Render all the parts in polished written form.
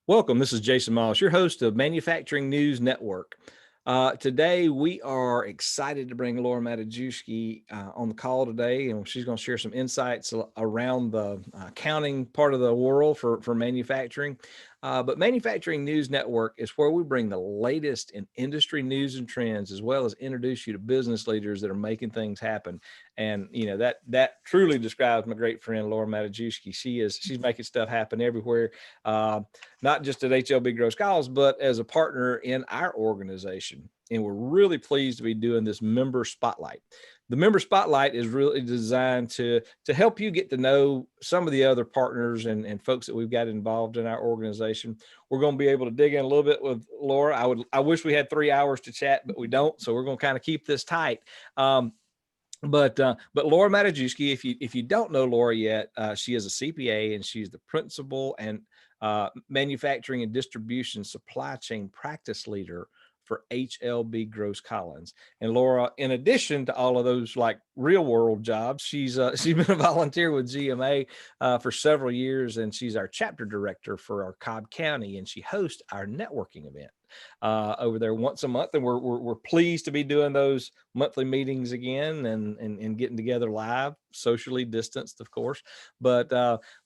Welcome. This is Jason Moss, your host of Manufacturing News Network. Today, we are excited to bring Laura Madajewski on the call today, and she's going to share some insights around the accounting part of the world for manufacturing. But Manufacturing News Network is where we bring the latest in industry news and trends, as well as introduce you to business leaders that are making things happen. And that truly describes my great friend Laura Madajewski. She's making stuff happen everywhere, not just at HLB Gross Calls, but as a partner in our organization. And we're really pleased to be doing this member spotlight. The member spotlight is really designed to help you get to know some of the other partners and folks that we've got involved in our organization. We're going to be able to dig in a little bit with Laura. I wish we had 3 hours to chat, but we don't. So we're going to kind of keep this tight. But Laura Madajewski, if you don't know Laura yet, she is a CPA, and she's the principal and manufacturing and distribution supply chain practice leader for HLB Gross Collins. And Laura, in addition to all of those like real world jobs, she's been a volunteer with GMA for several years, and she's our chapter director for our Cobb County, and she hosts our networking event over there once a month. And we're pleased to be doing those monthly meetings again and getting together live, socially distanced, of course. But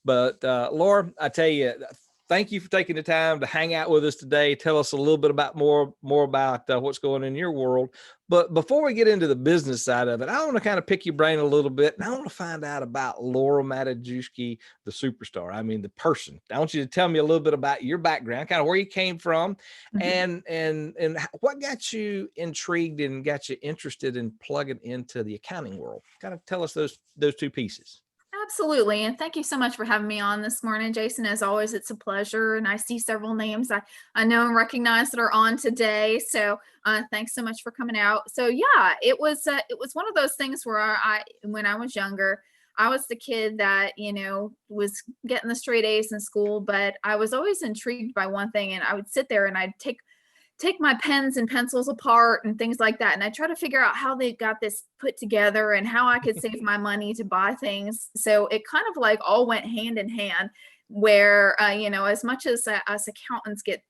Laura, I tell you, thank you for taking the time to hang out with us today. Tell us a little bit about more about what's going on in your world. But before we get into the business side of it, I want to kind of pick your brain a little bit, and I want to find out about Laura Madajewski, the superstar. I mean, the person. I want you to tell me a little bit about your background, kind of where you came from, and what got you intrigued and got you interested in plugging into the accounting world. Kind of tell us those two pieces. Absolutely. And thank you so much for having me on this morning, Jason. As always, it's a pleasure. And I see several names I know and recognize that are on today. So thanks so much for coming out. So yeah, it was one of those things where when I was younger, I was the kid that, was getting the straight A's in school, but I was always intrigued by one thing. And I would sit there and I'd take my pens and pencils apart and things like that. And I try to figure out how they got this put together and how I could save my money to buy things. So it kind of like all went hand in hand where, as much as us accountants get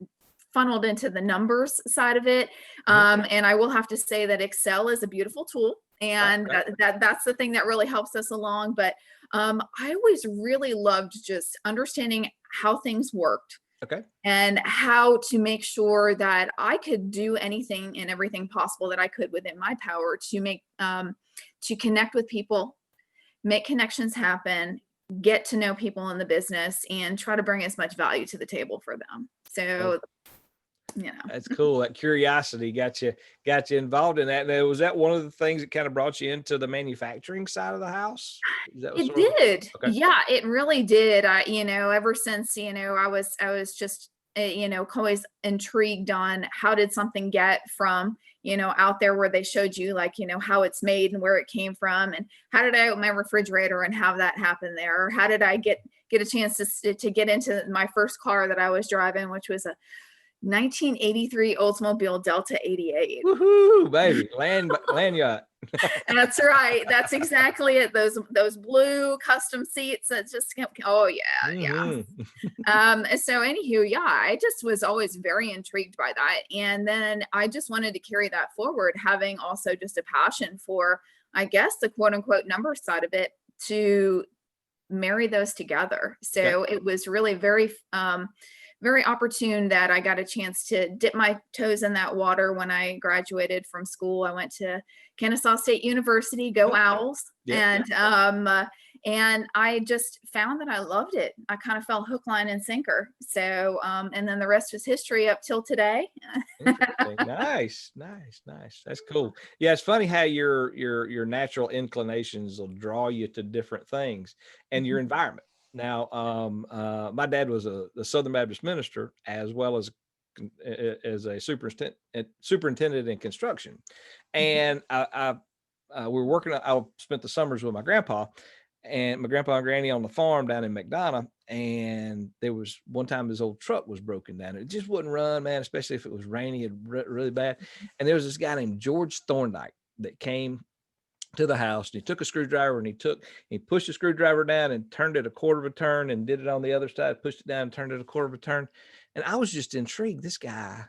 funneled into the numbers side of it. And I will have to say that Excel is a beautiful tool. And that's the thing that really helps us along. But I always really loved just understanding how things worked. Okay. And how to make sure that I could do anything and everything possible that I could within my power to make, to connect with people, make connections happen, get to know people in the business, and try to bring as much value to the table for them. So, that's cool. That curiosity got you involved in that. And was that one of the things that kind of brought you into the manufacturing side of the house? It did. Okay. Yeah, it really did. Ever since, I was just, always intrigued on how did something get from, out there where they showed you like, how it's made and where it came from, and how did I open my refrigerator and have that happen there? Or how did I get a chance to get into my first car that I was driving, which was a 1983 Oldsmobile Delta 88. Woohoo, baby. Land yacht. That's right. That's exactly it. Those blue custom seats that just, oh yeah. Yeah. So anywho, yeah, I just was always very intrigued by that. And then I just wanted to carry that forward, having also just a passion for, I guess, the quote unquote number side of it, to marry those together. So it was really very opportune that I got a chance to dip my toes in that water when I graduated from school. I went to Kennesaw State University, go Owls. And I just found that I loved it. I kind of fell hook, line, and sinker. So, and then the rest was history up till today. Nice. That's cool. Yeah, it's funny how your natural inclinations will draw you to different things and your environment. Now, my dad was a Southern Baptist minister as well as a superintendent in construction, and I we were working. I spent the summers with my grandpa and granny on the farm down in McDonough, and there was one time his old truck was broken down. It just wouldn't run, man, especially if it was rainy and really bad. And there was this guy named George Thorndike that came to the house, and he took a screwdriver and he pushed the screwdriver down and turned it a quarter of a turn and did it on the other side, pushed it down and turned it a quarter of a turn. And I was just intrigued. This guy,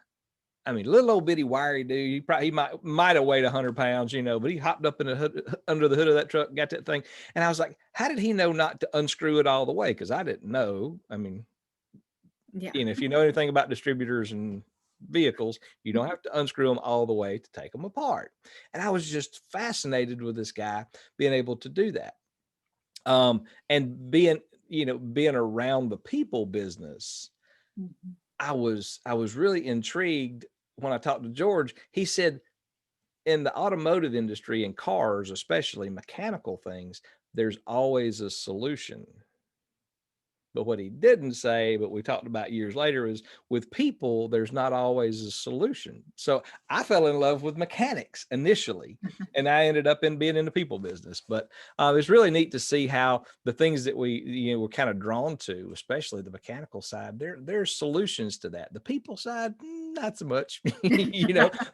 I mean, little old bitty wiry dude. He might have weighed 100 pounds, but he hopped up in the hood, under the hood of that truck, got that thing. And I was like, how did he know not to unscrew it all the way? Because I didn't know. I mean, Yeah. if you know anything about distributors and vehicles, you don't have to unscrew them all the way to take them apart. And I was just fascinated with this guy being able to do that. And being around the people business, Mhm. I was really intrigued when I talked to George. He said in the automotive industry and cars, especially mechanical things, there's always a solution. But what he didn't say, but we talked about years later, is with people, there's not always a solution. So I fell in love with mechanics initially, and I ended up being in the people business. But it's really neat to see how the things that we're kind of drawn to, especially the mechanical side, there's solutions to that. The people side, not so much,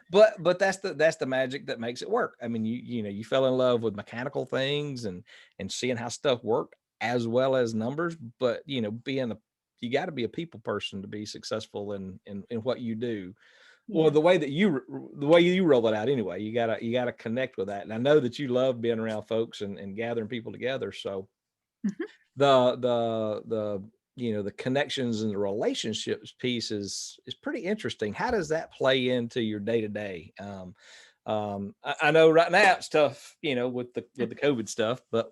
but that's the magic that makes it work. I mean, you fell in love with mechanical things and seeing how stuff worked, as well as numbers, but you got to be a people person to be successful in what you do. Well, Yeah. the way you roll it out anyway, you gotta connect with that. And I know that you love being around folks and gathering people together. So Mhm. the connections and the relationships piece is pretty interesting. How does that play into your day to day? I know right now it's tough, with the COVID stuff, but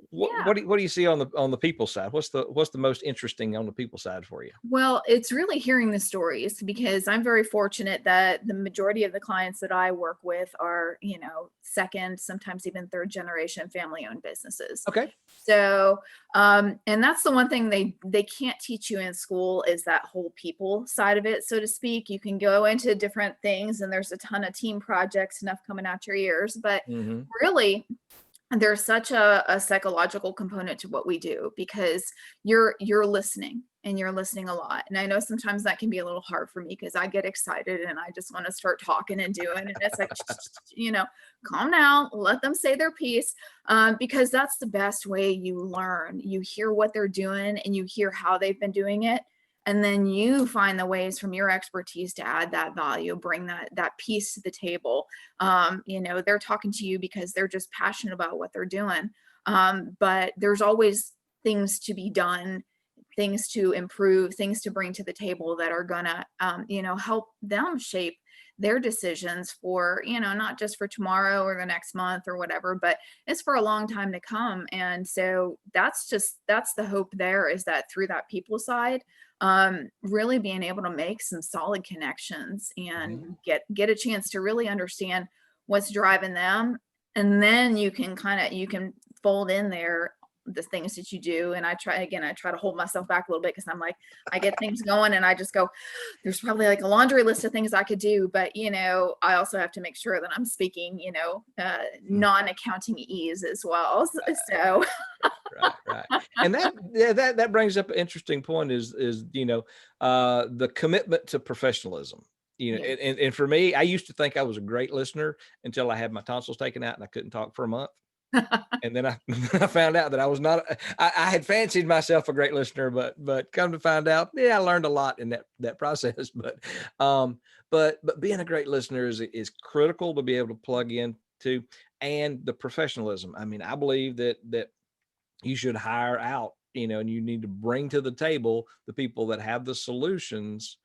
Yeah. what do you see on the people side? What's the most interesting on the people side for you? Well, it's really hearing the stories because I'm very fortunate that the majority of the clients that I work with are, second, sometimes even third generation family owned businesses. Okay. So, and that's the one thing they can't teach you in school is that whole people side of it, so to speak. You can go into different things and there's a ton of team projects, enough coming out your ears, but Mm-hmm. really there's such a psychological component to what we do because you're listening and you're listening a lot. And I know sometimes that can be a little hard for me because I get excited and I just want to start talking and doing. And it's like, calm down, let them say their piece, because that's the best way you learn. You hear what they're doing and you hear how they've been doing it. And then you find the ways from your expertise to add that value, bring that piece to the table. They're talking to you because they're just passionate about what they're doing. But there's always things to be done, things to improve, things to bring to the table that are gonna, help them shape their decisions for, not just for tomorrow or the next month or whatever, but it's for a long time to come. And so that's the hope there, is that through that people side, really being able to make some solid connections and Mm-hmm. get a chance to really understand what's driving them. And then you can fold in there the things that you do. And I try to hold myself back a little bit because I'm like, I get things going and I just go, there's probably like a laundry list of things I could do. But, I also have to make sure that I'm speaking, non-accounting ease as well. So Right. And that brings up an interesting point is the commitment to professionalism. yeah. And for me, I used to think I was a great listener until I had my tonsils taken out and I couldn't talk for a month. And then I, I found out that I was not. I had fancied myself a great listener, but come to find out, I learned a lot in that process. But being a great listener is critical to be able to plug into, and the professionalism. I mean, I believe that you should hire out, and you need to bring to the table the people that have the solutions,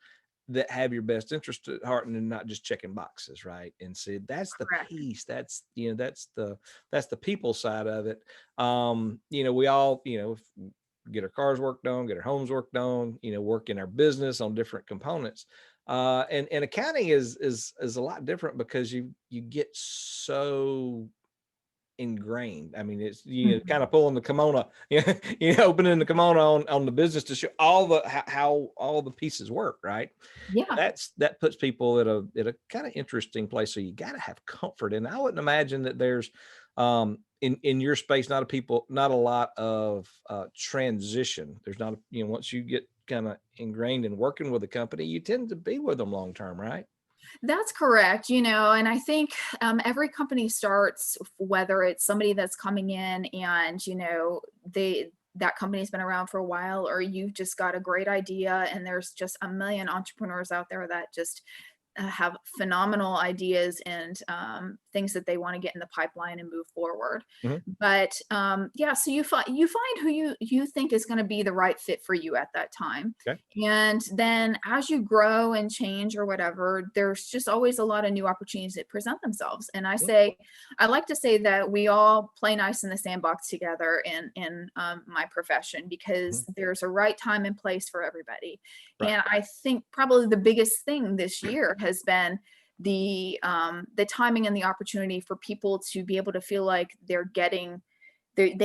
that have your best interest at heart, and not just checking boxes, right? And so that's the Correct. piece. That's the people side of it. We all, get our cars worked on, get our homes worked on, work in our business on different components. And accounting is a lot different because you get so ingrained. I mean, it's Mhm. kind of pulling the kimono, opening the kimono on the business to show how all the pieces work, right? Yeah. That puts people at a kind of interesting place. So you got to have comfort. And I wouldn't imagine that there's in your space not a lot of transition. There's not once you get kind of ingrained in working with a company, you tend to be with them long term, right? That's correct. And I think every company starts, whether it's somebody that's coming in and, that company's been around for a while, or you've just got a great idea and there's just a million entrepreneurs out there that just have phenomenal ideas and things that they want to get in the pipeline and move forward. Mhm. But yeah, so you find who you think is going to be the right fit for you at that time. Okay. And then as you grow and change or whatever, there's just always a lot of new opportunities that present themselves. And Mhm. I like to say that we all play nice in the sandbox together in my profession, because Mhm. there's a right time and place for everybody. Right. And I think probably the biggest thing this year has been the timing and the opportunity for people to be able to feel like they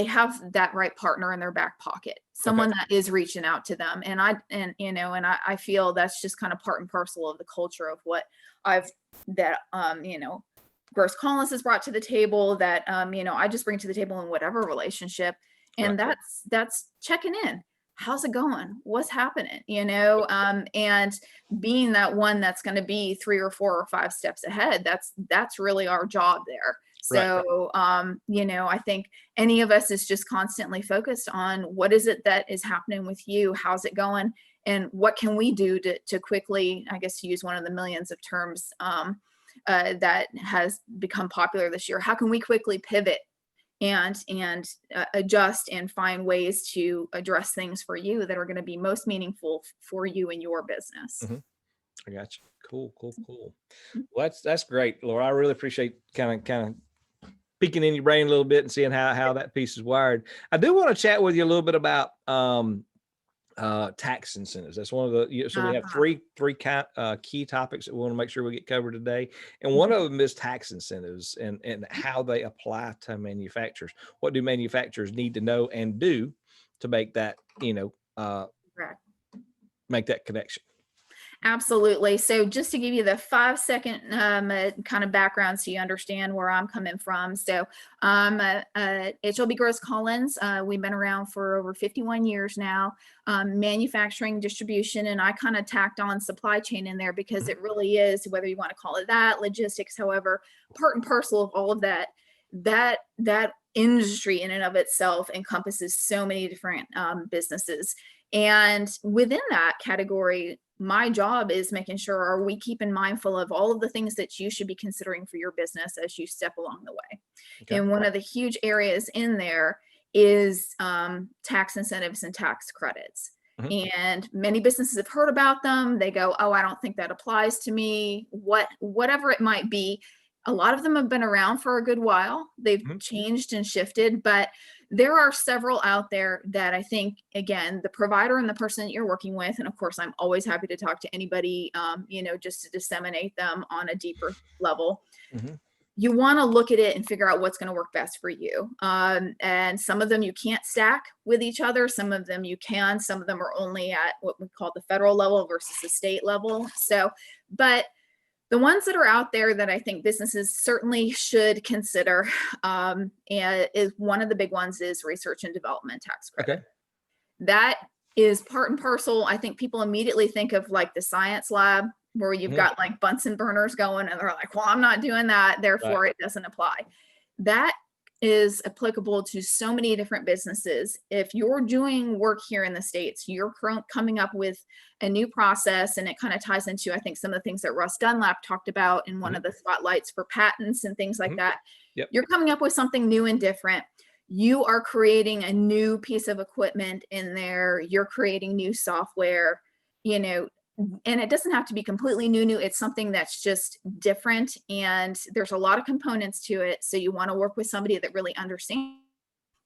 have that right partner in their back pocket, Okay. someone that is reaching out to them. And I feel that's just kind of part and parcel of the culture of what I've that Gross Collins has brought to the table, that I just bring to the table in whatever relationship. Right. And that's checking in. How's it going? What's happening? And being that one that's going to be 3 or 4 or 5 steps ahead, that's really our job there. Right. So I think any of us is just constantly focused on what is it that is happening with you, how's it going, and what can we do to quickly, I guess, to use one of the millions of terms that has become popular this year, how can we quickly pivot and adjust and find ways to address things for you that are going to be most meaningful for you and your business. Mhm. I got you. Cool, cool, cool. Well, that's great, Laura. I really appreciate kind of peeking in your brain a little bit and seeing how that piece is wired. I do want to chat with you a little bit about tax incentives. That's one of so we have Uh-huh. three key topics that we want to make sure we get covered today. And one of them is tax incentives and how they apply to manufacturers. What do manufacturers need to know and do to make that, Correct. make that connection? Absolutely. So just to give you the 5-second kind of background so you understand where I'm coming from. So HLB Gross Collins, we've been around for over 51 years now, manufacturing, distribution, and I kind of tacked on supply chain in there because Mhm. it really is, whether you want to call it that, logistics, however, part and parcel of all of that. That industry in and of itself encompasses so many different businesses. And within that category, my job is making sure, are we keeping mindful of all of the things that you should be considering for your business as you step along the way. Okay. And one of the huge areas in there is tax incentives and tax credits. Mhm. And many businesses have heard about them. They go, oh, I don't think that applies to me. Whatever it might be. A lot of them have been around for a good while. They've Mhm. changed and shifted, but there are several out there that I think, again, the provider and the person that you're working with, and of course, I'm always happy to talk to anybody, just to disseminate them on a deeper level. Mhm. You want to look at it and figure out what's going to work best for you. And some of them you can't stack with each other. Some of them you can. Some of them are only at what we call the federal level versus the state level. So, but the ones that are out there that I think businesses certainly should consider, and is one of the big ones is research and development tax credit. Okay. That is part and parcel. I think people immediately think of like the science lab where you've Mhm. got like Bunsen burners going and they're like, well, I'm not doing that, Right. therefore it doesn't apply. That is applicable to so many different businesses. If you're doing work here in the States, you're coming up with a new process, and it kind of ties into, I think, some of the things that Russ Dunlap talked about in one Mhm. of the spotlights for patents and things like Mhm. that. Yep. You're coming up with something new and different. You are creating a new piece of equipment in there. You're creating new software, you know, and it doesn't have to be completely new. It's something that's just different, and there's a lot of components to it. So you want to work with somebody that really understands,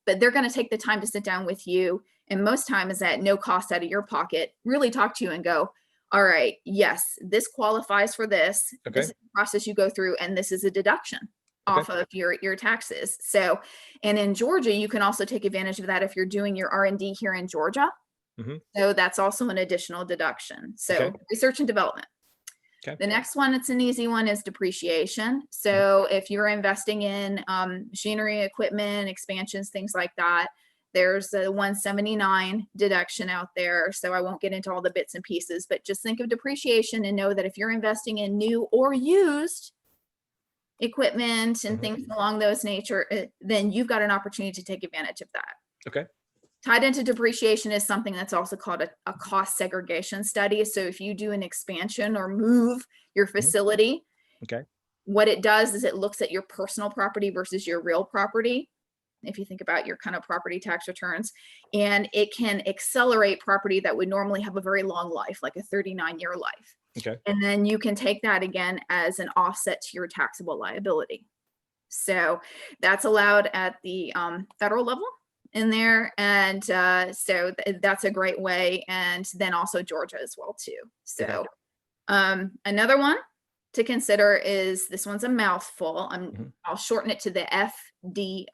but they're going to take the time to sit down with you, and most time is at no cost out of your pocket, really talk to you and go, all right, yes, this qualifies for this. This Okay. is the process you go through, and this is a deduction Okay. off of your taxes. So, and in Georgia, you can also take advantage of that if you're doing your R&D here in Georgia. Mhm. So that's also an additional deduction. Okay. So research and development. Okay. The next one, it's an easy one, is depreciation. Mhm. So if you're investing in machinery, equipment, expansions, things like that, There's a 179 deduction out there. So I won't get into all the bits and pieces, but just think of depreciation and know that if you're investing in new or used equipment and things along those nature, then you've got an opportunity to take advantage of that. Okay. Tied into depreciation is something that's also called a cost segregation study. So if you do an expansion or move your facility, Okay. what it does is it looks at your personal property versus your real property. If you think about your kind of property tax returns, and it can accelerate property that would normally have a very long life, like a 39-year life. Okay. And then you can take that again as an offset to your taxable liability. So that's allowed at the federal level in there. And so that's a great way. And then also Georgia as well too. So another one to consider is, this one's a mouthful. I'll shorten it to the FDII.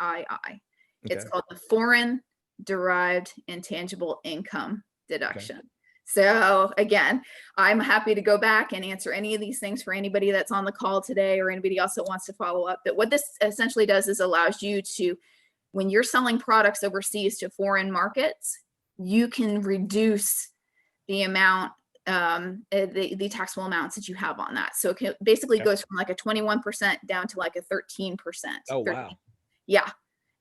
It's called the Foreign Derived Intangible Income Deduction. So again, I'm happy to go back and answer any of these things for anybody that's on the call today or anybody else that wants to follow up. But what this essentially does is allows you to, when you're selling products overseas to foreign markets, you can reduce the amount, the taxable amounts that you have on that. So it basically goes from like a 21% down to like a 13%. Oh, wow. Yeah.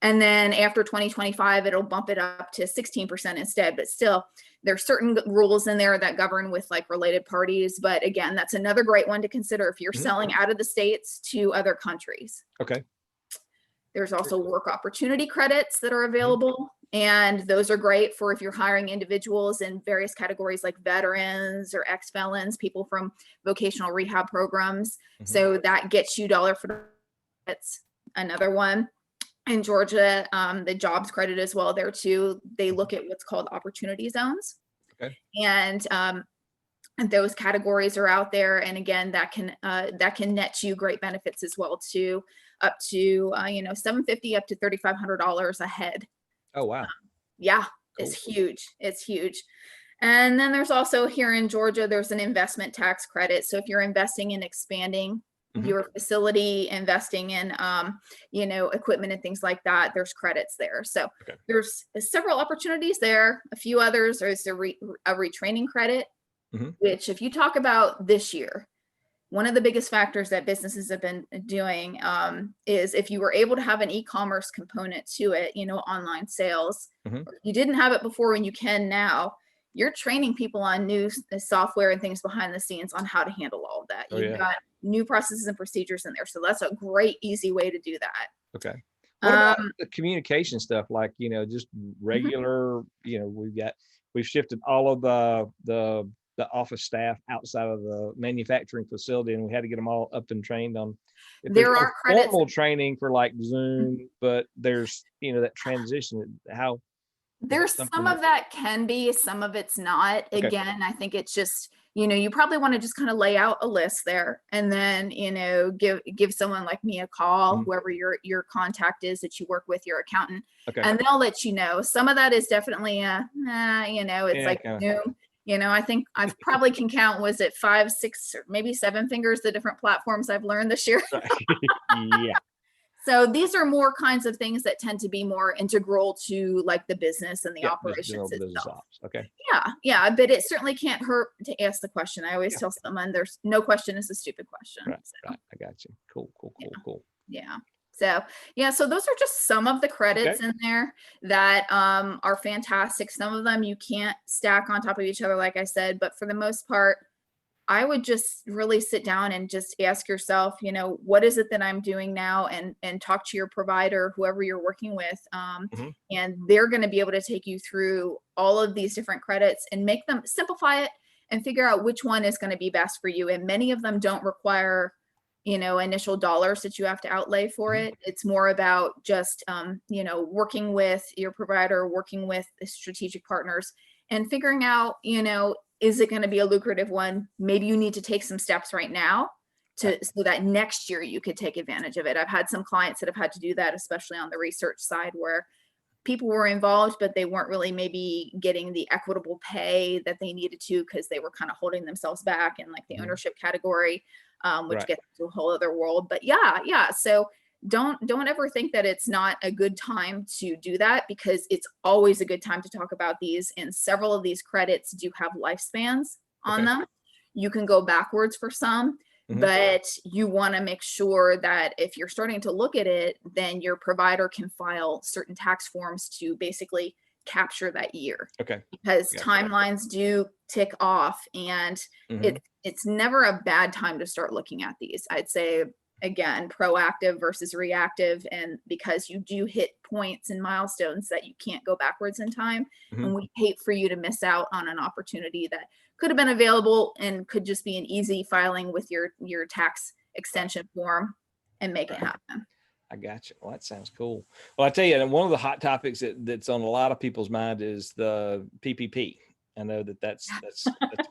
And then after 2025, it'll bump it up to 16% instead. But still, there's certain rules in there that govern with like related parties. But again, that's another great one to consider if you're selling out of the States to other countries. Okay. There's also work opportunity credits that are available. And those are great for if you're hiring individuals in various categories like veterans or ex-felons, people from vocational rehab programs. So that gets you dollar for dollar. That's another one. In Georgia, the jobs credit as well there too. They look at what's called opportunity zones. And those categories are out there. And again, that can net you great benefits as well too, up to $750 up to $3,500 a head. Oh, wow. Yeah, it's huge. It's huge. And then there's also here in Georgia, there's an investment tax credit. So if you're investing in expanding your facility, investing in equipment and things like that, there's credits there. So there's several opportunities there. A few others, there's a retraining credit, which if you talk about this year, one of the biggest factors that businesses have been doing is if you were able to have an e-commerce component to it, online sales, if you didn't have it before and you can now, you're training people on new software and things behind the scenes on how to handle all of that. You've got new processes and procedures in there. So that's a great, easy way to do that. Okay. What about the communication stuff? Like, just regular, we've shifted all of the office staff outside of the manufacturing facility, and we had to get them all up and trained on. There are credits. Formal training for like Zoom, but there's, that transition, how. There's some of that can be, some of it's not. Again, I think it's just, you probably want to just kind of lay out a list there and then, give someone like me a call, whoever your contact is that you work with, your accountant, and they'll let you know. Some of that is definitely it's like Zoom. I think I've probably can count, was it 5, 6, or maybe 7 fingers, the different platforms I've learned this year. Yeah. So these are more kinds of things that tend to be more integral to like the business and the operations itself. Yeah, but it certainly can't hurt to ask the question. I always tell someone there's no question is a stupid question. Right. I got you. Cool. Yeah. So those are just some of the credits in there that are fantastic. Some of them you can't stack on top of each other, like I said, but for the most part, I would just really sit down and just ask yourself, what is it that I'm doing now, and talk to your provider, whoever you're working with. And they're going to be able to take you through all of these different credits and make them simplify it and figure out which one is going to be best for you. And many of them don't require, initial dollars that you have to outlay for it. It's more about just, working with your provider, working with the strategic partners and figuring out, is it going to be a lucrative one? Maybe you need to take some steps right now so that next year you could take advantage of it. I've had some clients that have had to do that, especially on the research side, where people were involved, but they weren't really maybe getting the equitable pay that they needed to because they were kind of holding themselves back in like the ownership category, which gets to a whole other world. But yeah. So don't ever think that it's not a good time to do that, because it's always a good time to talk about these. And several of these credits do have lifespans on Okay. them. You can go backwards for some, but you want to make sure that if you're starting to look at it, then your provider can file certain tax forms to basically capture that year. Okay. Because Gotcha. timelines do tick off, and it's never a bad time to start looking at these. I'd say, again, proactive versus reactive, and because you do hit points and milestones that you can't go backwards in time, and we hate for you to miss out on an opportunity that could have been available and could just be an easy filing with your tax extension form and make it happen. I got you. Well, that sounds cool. Well, I tell you, and one of the hot topics that's on a lot of people's mind is the PPP. I know that's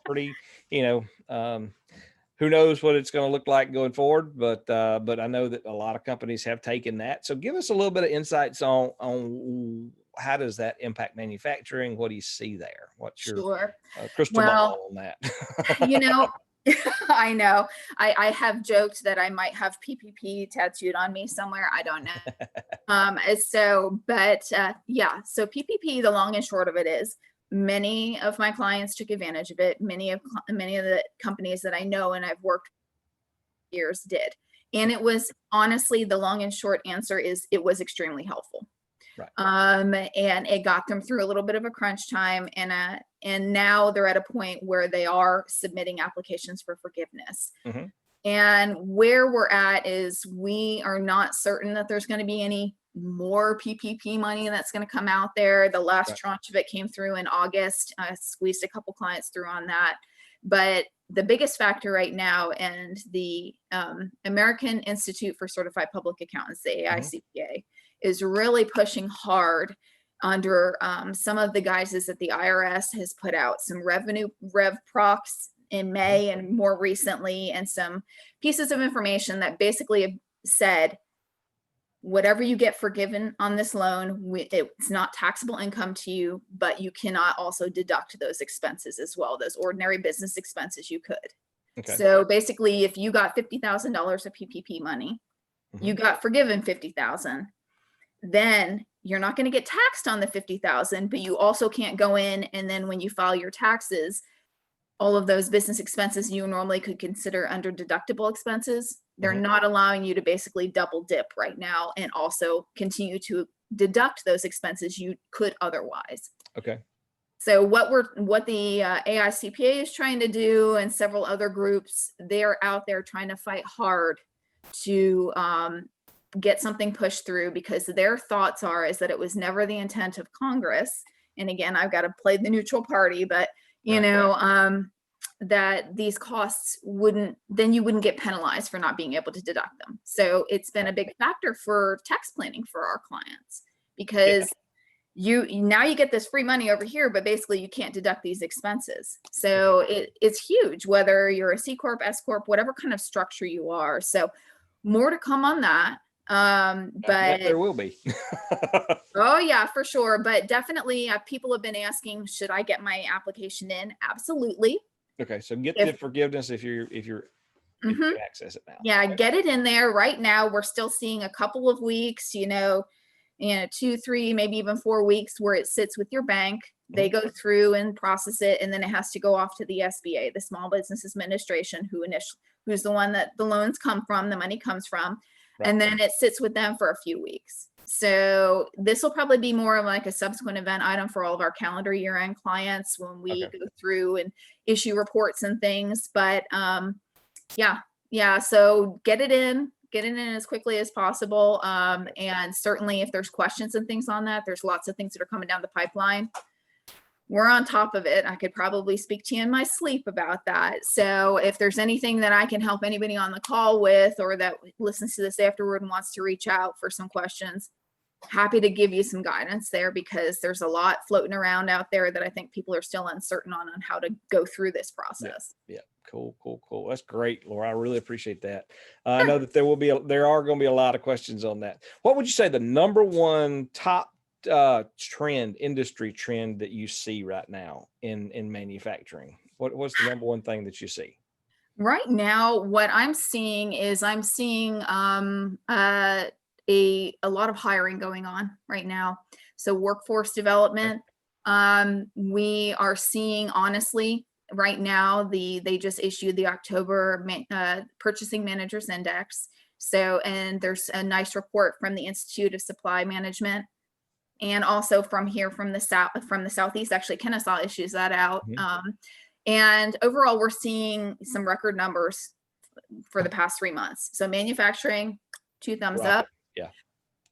pretty, who knows what it's going to look like going forward, but I know that a lot of companies have taken that. So give us a little bit of insights on how does that impact manufacturing? What do you see there? What's your crystal ball on that? I know. I have joked that I might have PPP tattooed on me somewhere. I don't know. So PPP, the long and short of it is, many of my clients took advantage of it. Many of the companies that I know and I've worked with years did. And it was, honestly, the long and short answer is it was extremely helpful. Right. And it got them through a little bit of a crunch time, and now they're at a point where they are submitting applications for forgiveness. And where we're at is we are not certain that there's going to be any more PPP money that's going to come out there. The last tranche of it came through in August. I squeezed a couple clients through on that. But the biggest factor right now, and the American Institute for Certified Public Accountants, the AICPA, is really pushing hard under some of the guises that the IRS has put out, some revenue rev procs in May and more recently, and some pieces of information that basically have said, whatever you get forgiven on this loan, it's not taxable income to you, but you cannot also deduct those expenses as well, those ordinary business expenses you could. Okay. So basically, if you got $50,000 of PPP money, you got forgiven $50,000, then you're not going to get taxed on the $50,000, but you also can't go in and then when you file your taxes, all of those business expenses you normally could consider under deductible expenses, they're not allowing you to basically double dip right now and also continue to deduct those expenses you could otherwise. Okay. So what the AICPA is trying to do, and several other groups, they're out there trying to fight hard to get something pushed through, because their thoughts is that it was never the intent of Congress. And again, I've got to play the neutral party, but that these costs you wouldn't get penalized for not being able to deduct them. So it's been a big factor for tax planning for our clients, because you get this free money over here, but basically you can't deduct these expenses. So it's huge, whether you're a C Corp, S Corp, whatever kind of structure you are. So more to come on that. But there will be. Oh yeah, for sure. But definitely people have been asking, should I get my application in? Absolutely. Okay. So get the forgiveness if you access it now. Yeah. Okay. Get it in there right now. We're still seeing a couple of weeks, 2, 3, maybe even 4 weeks where it sits with your bank. They go through and process it, and then it has to go off to the SBA, the Small Business Administration, who's the one that the loans come from, the money comes from. Right. And then it sits with them for a few weeks. So this will probably be more of like a subsequent event item for all of our calendar year-end clients when we go through and issue reports and things. But so get it in as quickly as possible. And certainly if there's questions and things on that, there's lots of things that are coming down the pipeline. We're on top of it. I could probably speak to you in my sleep about that. So if there's anything that I can help anybody on the call with, or that listens to this afterward and wants to reach out for some questions, happy to give you some guidance there, because there's a lot floating around out there that I think people are still uncertain on how to go through this process. Yeah. Cool. That's great, Laura. I really appreciate that. I know that there are going to be a lot of questions on that. What would you say the number one top industry trend that you see right now in manufacturing? What's the number one thing that you see? Right now, what I'm seeing is a lot of hiring going on right now. So workforce development, we are seeing, honestly, right now, they just issued the October Purchasing Managers Index. So, and there's a nice report from the Institute of Supply Management, and also from here from the Southeast. Actually, Kennesaw issues that out. And overall, we're seeing some record numbers for the past 3 months. So manufacturing, 2 thumbs up. Yeah.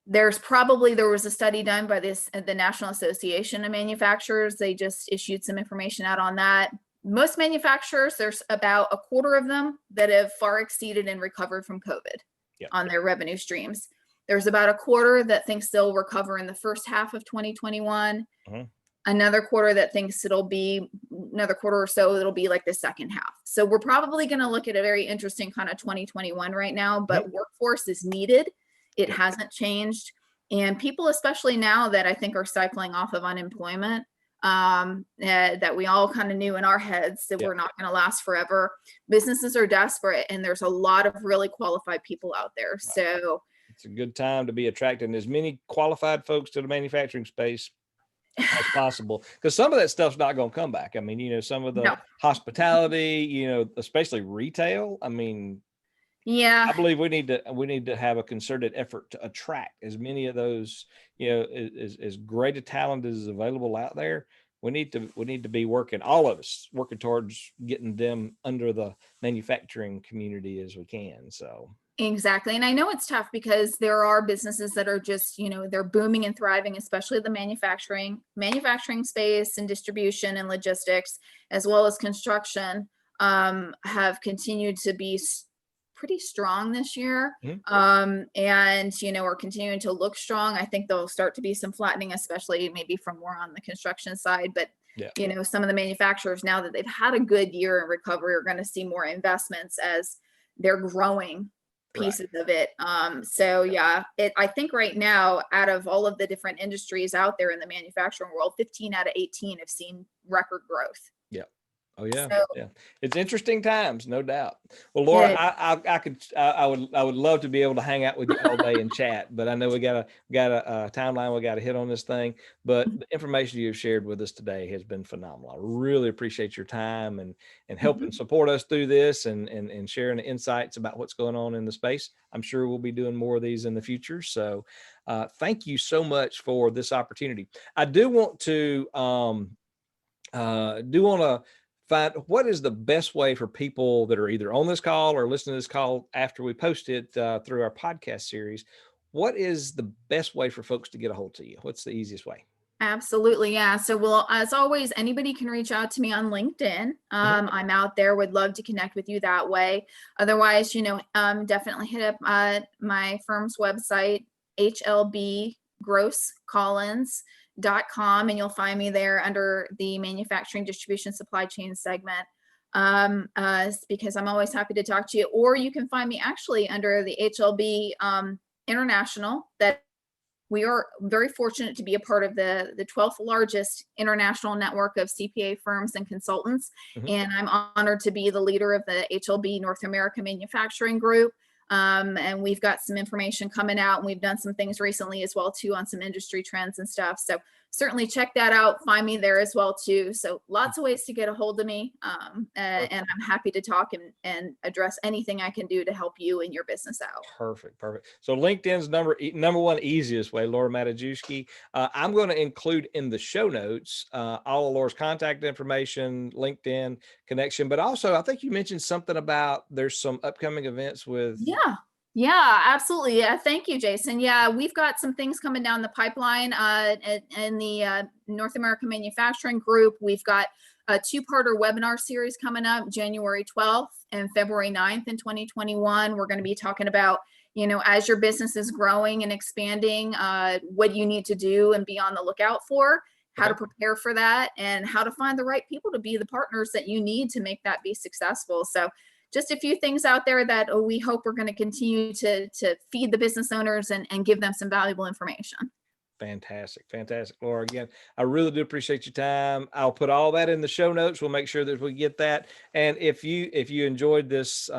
There was a study done by the National Association of Manufacturers. They just issued some information out on that. Most manufacturers, there's about a quarter of them that have far exceeded and recovered from COVID on their revenue streams. There's about a quarter that thinks they'll recover in the first half of 2021. Another quarter that thinks it'll be another quarter or so, it'll be like the second half. So we're probably going to look at a very interesting kind of 2021 right now, but workforce is needed. It hasn't changed. And people, especially now that I think are cycling off of unemployment, that we all kind of knew in our heads that we're not going to last forever. Businesses are desperate, and there's a lot of really qualified people out there. So it's a good time to be attracting as many qualified folks to the manufacturing space as possible, because some of that stuff's not going to come back. I mean, you know, some of the hospitality, you know, especially retail. I mean, I believe we need to have a concerted effort to attract as many of those, you know, as great a talent as available out there. We need to be working, all of us working towards getting them under the manufacturing community as we can. So exactly. And I know it's tough because there are businesses that are just, you know, they're booming and thriving, especially the manufacturing space and distribution and logistics, as well as construction, have continued to be pretty strong this year. And, you know, are continuing to look strong. I think there'll start to be some flattening, especially maybe from more on the construction side. But, you know, some of the manufacturers, now that they've had a good year in recovery, are going to see more investments as they're growing pieces of it. So I think right now, out of all of the different industries out there in the manufacturing world, 15 out of 18 have seen record growth. Oh yeah, it's interesting times, no doubt. Well, Laura, I would love to be able to hang out with you all day and chat, but I know we got a timeline we got to hit on this thing. But the information you've shared with us today has been phenomenal. I really appreciate your time and helping support us through this and sharing the insights about what's going on in the space. I'm sure we'll be doing more of these in the future. So thank you so much for this opportunity. I do want to find what is the best way for people that are either on this call or listening to this call after we post it through our podcast series. What is the best way for folks to get a hold of you? What's the easiest way? Absolutely. Yeah. So, well, as always, anybody can reach out to me on LinkedIn. I'm out there, would love to connect with you that way. Otherwise, you know, definitely hit up my firm's website, HLB Gross Collins.com, and you'll find me there under the manufacturing distribution supply chain segment, because I'm always happy to talk to you. Or you can find me actually under the HLB International. That we are very fortunate to be a part of the 12th largest international network of CPA firms and consultants. And I'm honored to be the leader of the HLB North America Manufacturing Group. And we've got some information coming out, and we've done some things recently as well too on some industry trends and stuff. So certainly check that out. Find me there as well too. So lots of ways to get a hold of me. And I'm happy to talk and address anything I can do to help you and your business out. Perfect. So LinkedIn's number one easiest way, Laura Madajewski. I'm going to include in the show notes all of Laura's contact information, LinkedIn connection, but also I think you mentioned something about there's some upcoming events with. Yeah, absolutely. Thank you, Jason. Yeah, we've got some things coming down the pipeline in the North American Manufacturing Group. We've got a two-parter webinar series coming up January 12th and February 9th in 2021. We're going to be talking about, you know, as your business is growing and expanding, what you need to do and be on the lookout for, how to prepare for that, and how to find the right people to be the partners that you need to make that be successful. So just a few things out there that we hope we're going to continue to feed the business owners and give them some valuable information. Fantastic, Laura. Again, I really do appreciate your time. I'll put all that in the show notes. We'll make sure that we get that. And if you enjoyed this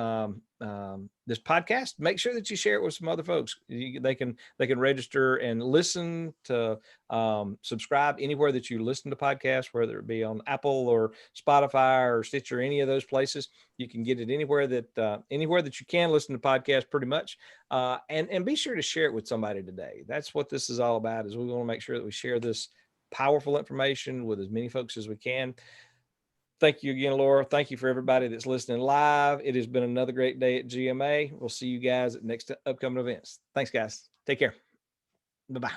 this podcast, make sure that you share it with some other folks. They can register and listen to subscribe anywhere that you listen to podcasts, whether it be on Apple or Spotify or Stitcher, any of those places. You can get it anywhere that you can listen to podcasts, pretty much. And be sure to share it with somebody today. That's what this is all about. Is we want to make sure that we share this powerful information with as many folks as we can. Thank you again, Laura. Thank you for everybody that's listening live. It has been another great day at GMA. We'll see you guys at next upcoming events. Thanks, guys. Take care. Bye-bye.